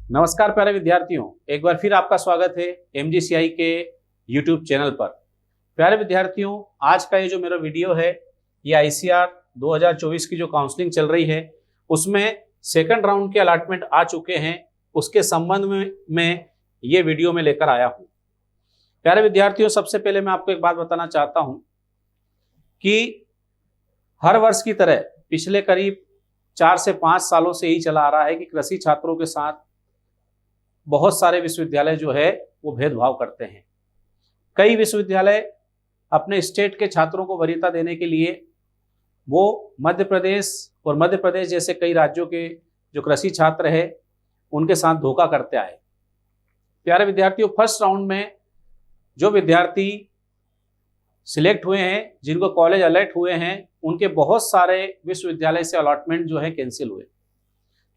नमस्कार प्यारे विद्यार्थियों, एक बार फिर आपका स्वागत है MGCI के YouTube चैनल पर। प्यारे विद्यार्थियों, आज का ये जो मेरा वीडियो है ये ICAR 2024 की जो काउंसलिंग चल रही है उसमें सेकंड राउंड के अलॉटमेंट आ चुके हैं, उसके संबंध में ये वीडियो में लेकर आया हूँ। प्यारे विद्यार्थियों, सबसे पहले मैं आपको एक बात बताना चाहता हूँ कि हर वर्ष की तरह पिछले करीब 4 से 5 सालों से यही चला आ रहा है कि कृषि छात्रों के साथ बहुत सारे विश्वविद्यालय जो है वो भेदभाव करते हैं। कई विश्वविद्यालय अपने स्टेट के छात्रों को वरीयता देने के लिए वो मध्य प्रदेश जैसे कई राज्यों के जो कृषि छात्र है उनके साथ धोखा करते आए। प्यारे विद्यार्थियों, फर्स्ट राउंड में जो विद्यार्थी सिलेक्ट हुए हैं, जिनको कॉलेज अलर्ट हुए हैं, उनके बहुत सारे विश्वविद्यालय से अलॉटमेंट जो है कैंसिल हुए।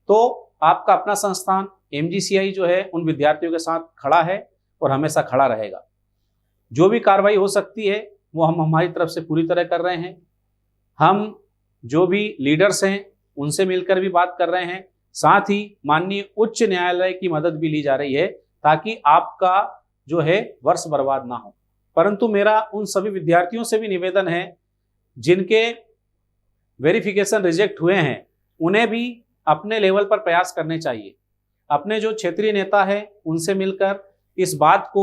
तो आपका अपना संस्थान MGCI जो है उन विद्यार्थियों के साथ खड़ा है और हमेशा खड़ा रहेगा। जो भी कार्रवाई हो सकती है वो हम हमारी तरफ से पूरी तरह कर रहे हैं। हम जो भी लीडर्स हैं उनसे मिलकर भी बात कर रहे हैं, साथ ही माननीय उच्च न्यायालय की मदद भी ली जा रही है ताकि आपका जो है वर्ष बर्बाद ना हो। परंतु मेरा उन सभी विद्यार्थियों से भी निवेदन है जिनके वेरिफिकेशन रिजेक्ट हुए हैं, उन्हें भी अपने लेवल पर प्रयास करने चाहिए। अपने जो क्षेत्रीय नेता है उनसे मिलकर इस बात को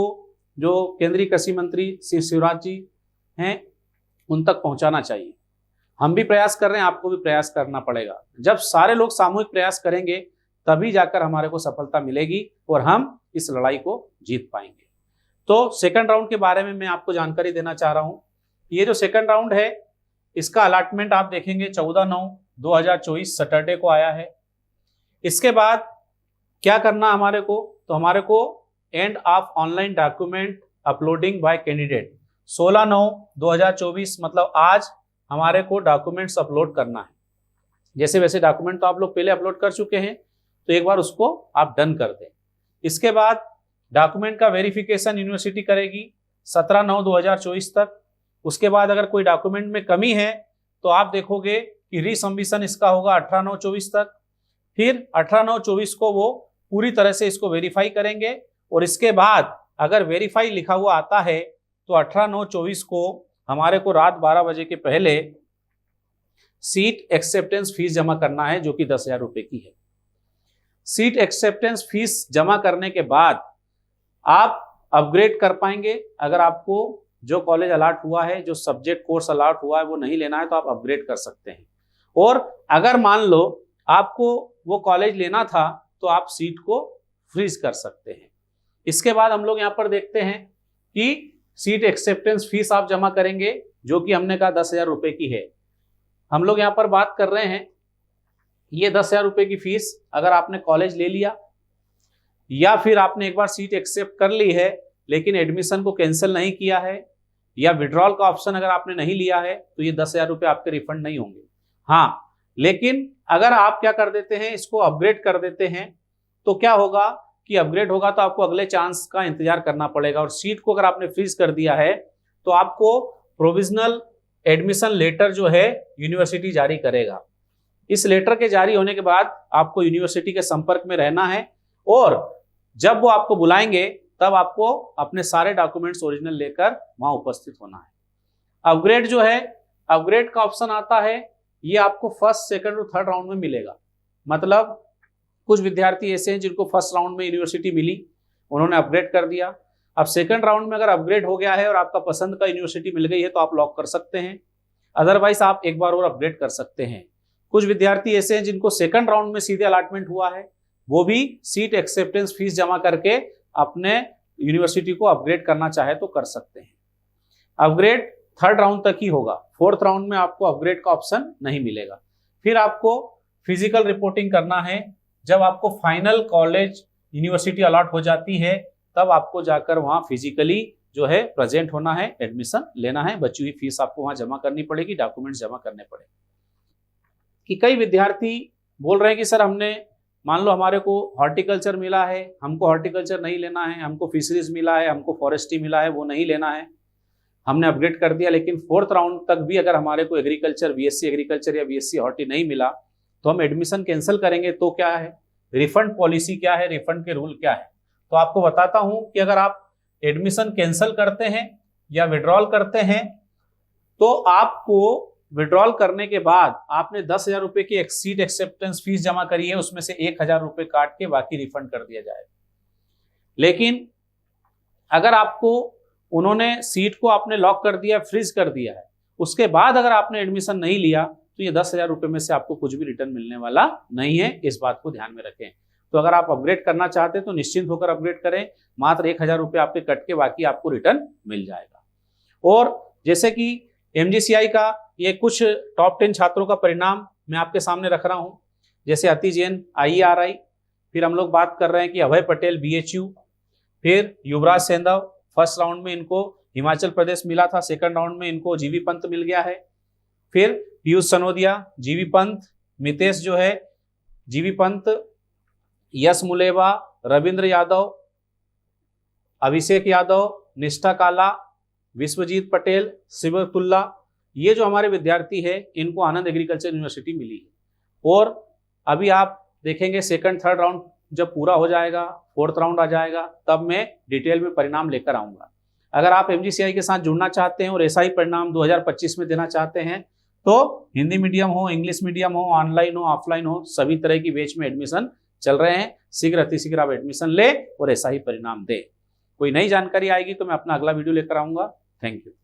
जो केंद्रीय कृषि मंत्री श्री शिवराज जी हैं उन तक पहुंचाना चाहिए। हम भी प्रयास कर रहे हैं, आपको भी प्रयास करना पड़ेगा। जब सारे लोग सामूहिक प्रयास करेंगे तभी जाकर हमारे को सफलता मिलेगी और हम इस लड़ाई को जीत पाएंगे। तो सेकंड राउंड के बारे में मैं आपको जानकारी देना चाह रहा हूं। ये जो सेकंड राउंड है इसका अलॉटमेंट आप देखेंगे 14/9/2024 सैटरडे को आया है। इसके बाद क्या करना हमारे को, तो हमारे को end of online document uploading bye candidate 16/9/2024 मतलब आज हमारे को डॉक्यूमेंट्स अपलोड करना है। जैसे वैसे डॉक्यूमेंट तो आप लोग पहले अपलोड कर चुके हैं, तो एक बार उसको आप डन कर दें। इसके बाद डॉक्यूमेंट का वेरिफिकेशन यूनिवर्सिटी करेगी 17/9/2024 तक। उसके बाद अगर कोई डॉक्यूमेंट में कमी है तो आप देखोगे कि रीसबमिशन इसका होगा 18/9/24 तक। फिर 18/9/24 को वो पूरी तरह से इसको वेरीफाई करेंगे और इसके बाद अगर वेरीफाई लिखा हुआ आता है तो 18/9/24 को हमारे को रात 12 बजे के पहले सीट एक्सेप्टेंस फीस जमा करना है, जो कि 10,000 रुपए की है। सीट एक्सेप्टेंस फीस जमा करने के बाद आप अपग्रेड कर पाएंगे। अगर आपको जो कॉलेज अलॉट हुआ है, जो सब्जेक्ट कोर्स अलॉट हुआ है वो नहीं लेना है तो आप अपग्रेड कर सकते हैं। और अगर मान लो आपको वो कॉलेज लेना था तो आप सीट को फ्रीज कर सकते हैं। इसके बाद हम लोग यहाँ पर देखते हैं कि सीट एक्सेप्टेंस फीस आप जमा करेंगे, जो कि हमने कहा 10,000 रुपए की है। हम लोग यहाँ पर बात कर रहे हैं ये 10,000 रुपए की फीस अगर आपने कॉलेज ले लिया या फिर आपने एक बार सीट एक्सेप्ट कर ली है लेकिन एडमिशन को कैंसिल नहीं किया है या विड्रॉल का ऑप्शन अगर आपने नहीं लिया है तो ये 10,000 रुपए आपके रिफंड नहीं होंगे। हाँ, लेकिन अगर आप क्या कर देते हैं, इसको अपग्रेड कर देते हैं, तो क्या होगा कि अपग्रेड होगा तो आपको अगले चांस का इंतजार करना पड़ेगा। और सीट को अगर आपने फ्रीज कर दिया है तो आपको प्रोविजनल एडमिशन लेटर जो है यूनिवर्सिटी जारी करेगा। इस लेटर के जारी होने के बाद आपको यूनिवर्सिटी के संपर्क में रहना है और जब वो आपको बुलाएंगे तब आपको अपने सारे डॉक्यूमेंट्स ओरिजिनल लेकर वहां उपस्थित होना है। अपग्रेड जो है, अपग्रेड का ऑप्शन आता है, ये आपको फर्स्ट, सेकंड और थर्ड राउंड में मिलेगा। मतलब कुछ विद्यार्थी ऐसे हैं जिनको फर्स्ट राउंड में यूनिवर्सिटी मिली, उन्होंने अपग्रेड कर दिया। अब सेकंड राउंड में अगर अपग्रेड हो गया है और आपका पसंद का यूनिवर्सिटी मिल गई है तो आप लॉक कर सकते हैं, अदरवाइज आप एक बार और अपग्रेड कर सकते हैं। कुछ विद्यार्थी ऐसे हैं जिनको सेकंड राउंड में सीधे अलॉटमेंट हुआ है, वो भी सीट एक्सेप्टेंस फीस जमा करके अपने यूनिवर्सिटी को अपग्रेड करना चाहे तो कर सकते हैं। अपग्रेड थर्ड राउंड तक ही होगा, फोर्थ राउंड में आपको अपग्रेड का ऑप्शन नहीं मिलेगा। फिर आपको फिजिकल रिपोर्टिंग करना है। जब आपको फाइनल कॉलेज यूनिवर्सिटी अलॉट हो जाती है तब आपको जाकर वहां फिजिकली जो है प्रेजेंट होना है, एडमिशन लेना है, बची हुई फीस आपको वहां जमा करनी पड़ेगी, डॉक्यूमेंट्स जमा करने पड़ेंगे। कि कई विद्यार्थी बोल रहे हैं कि सर हमने, मान लो हमारे को हॉर्टिकल्चर मिला है, हमको हॉर्टिकल्चर नहीं लेना है, हमको फिशरीज मिला है, हमको फॉरेस्ट्री मिला है, वो नहीं लेना है, हमने अपग्रेड कर दिया, लेकिन फोर्थ राउंड तक भी अगर हमारे को एग्रीकल्चर, BSc एग्रीकल्चर या BSc हॉर्टी नहीं मिला तो हम एडमिशन कैंसिल करेंगे तो क्या है, रिफंड पॉलिसी क्या है, रिफंड के रूल क्या है। तो आपको बताता हूं कि अगर आप एडमिशन कैंसिल करते हैं या विड्रॉल करते हैं तो आपको विड्रॉल करने के बाद आपने 10,000 रुपए की सीट एक्सेप्टेंस फीस जमा करी है, उसमें से 1,000 रुपए काट के बाकी रिफंड कर दिया जाएगा। लेकिन अगर आपको उन्होंने सीट को आपने लॉक कर दिया, फ्रीज कर दिया है, उसके बाद अगर आपने एडमिशन नहीं लिया तो ये 10,000 रुपए में से आपको कुछ भी रिटर्न मिलने वाला नहीं है। इस बात को ध्यान में रखें। तो अगर आप अपग्रेड करना चाहते हैं तो निश्चिंत होकर अपग्रेड करें, मात्र 1,000 रुपए आपके कट के बाकी आपको रिटर्न मिल जाएगा। और जैसे कि MGCI का ये कुछ टॉप 10 छात्रों का परिणाम मैं आपके सामने रख रहा हूं, जैसे अति जैन IERI, फिर हम लोग बात कर रहे हैं कि अभय पटेल BHU, फिर युवराज सेंधव फर्स्ट राउंड में इनको हिमाचल प्रदेश मिला था, सेकंड राउंड में इनको जीवी पंत मिल गया है, फिर पीयूष सनोदिया जीवी पंत, मितेश जो है जीवी पंत, यश मुलेवा, रविंद्र यादव, अभिषेक यादव, निष्ठा काला, विश्वजीत पटेल, सिबतुल्ला, ये जो हमारे विद्यार्थी है इनको आनंद एग्रीकल्चर यूनिवर्सिटी मिली है। और अभी आप देखेंगे सेकंड थर्ड राउंड जब पूरा हो जाएगा, फोर्थ राउंड आ जाएगा, तब मैं डिटेल में परिणाम लेकर आऊंगा। अगर आप MGCI के साथ जुड़ना चाहते हैं और ऐसा ही परिणाम 2025 में देना चाहते हैं तो हिंदी मीडियम हो, इंग्लिश मीडियम हो, ऑनलाइन हो, ऑफलाइन हो, सभी तरह की बैच में एडमिशन चल रहे हैं। शीघ्र अतिशीघ्र आप एडमिशन ले और ऐसा ही परिणाम दे। कोई नई जानकारी आएगी तो मैं अपना अगला वीडियो लेकर आऊंगा। Thank you.